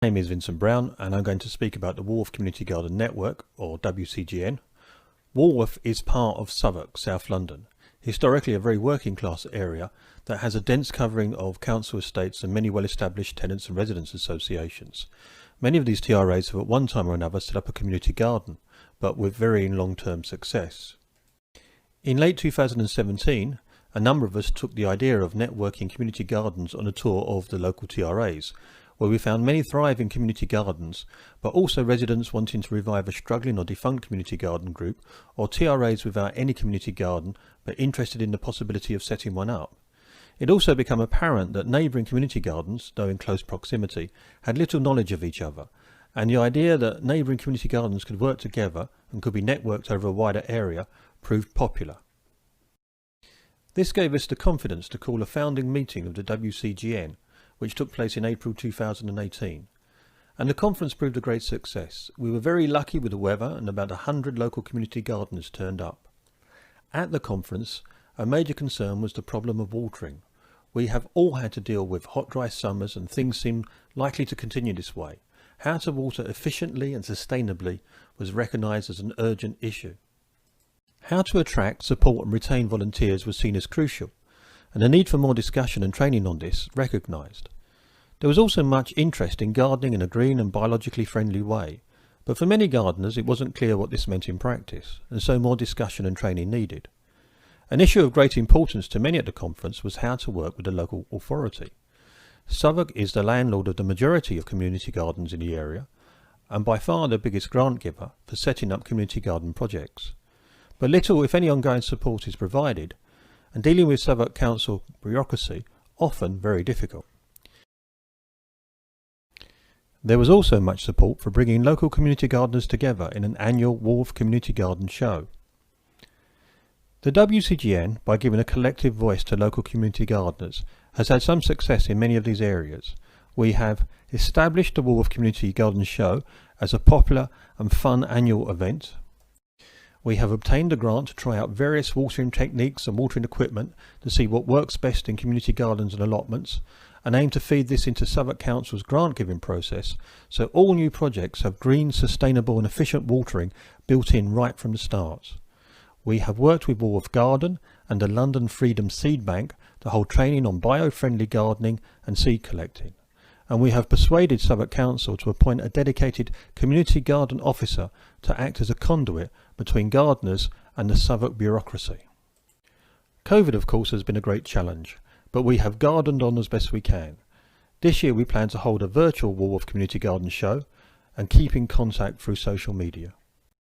My name is Vincent Brown and I'm going to speak about the Walworth Community Garden Network, or WCGN. Walworth is part of Southwark, South London, historically a very working class area that has a dense covering of council estates and many well established tenants and residents associations. Many of these TRAs have at one time or another set up a community garden, but with varying long-term success. In late 2017, a number of us took the idea of networking community gardens on a tour of the local TRAs, where we found many thriving community gardens, but also residents wanting to revive a struggling or defunct community garden group, or TRAs without any community garden but interested in the possibility of setting one up. It also became apparent that neighbouring community gardens, though in close proximity, had little knowledge of each other, and the idea that neighbouring community gardens could work together and could be networked over a wider area proved popular. This gave us the confidence to call a founding meeting of the WCGN, which took place in April 2018. And the conference proved a great success. We were very lucky with the weather and about 100 local community gardeners turned up. At the conference, a major concern was the problem of watering. We have all had to deal with hot, dry summers and things seem likely to continue this way. How to water efficiently and sustainably was recognised as an urgent issue. How to attract, support and retain volunteers was seen as crucial, and the need for more discussion and training on this recognised. There was also much interest in gardening in a green and biologically friendly way, but for many gardeners it wasn't clear what this meant in practice, and so more discussion and training needed. An issue of great importance to many at the conference was how to work with the local authority. Southwark is the landlord of the majority of community gardens in the area, and by far the biggest grant giver for setting up community garden projects. But little, if any, ongoing support is provided, and dealing with Southwark Council bureaucracy often very difficult. There was also much support for bringing local community gardeners together in an annual Walworth Community Garden Show. The WCGN, by giving a collective voice to local community gardeners, has had some success in many of these areas. We have established the Walworth Community Garden Show as a popular and fun annual event. We have obtained a grant to try out various watering techniques and watering equipment to see what works best in community gardens and allotments, and aim to feed this into Southwark Council's grant giving process so all new projects have green, sustainable and efficient watering built in right from the start. We have worked with Walworth Garden and the London Freedom Seed Bank to hold training on bio-friendly gardening and seed collecting. And we have persuaded Southwark Council to appoint a dedicated community garden officer to act as a conduit between gardeners and the Southwark bureaucracy. COVID, of course, has been a great challenge, but we have gardened on as best we can. This year we plan to hold a virtual Walworth Community Garden Show and keep in contact through social media.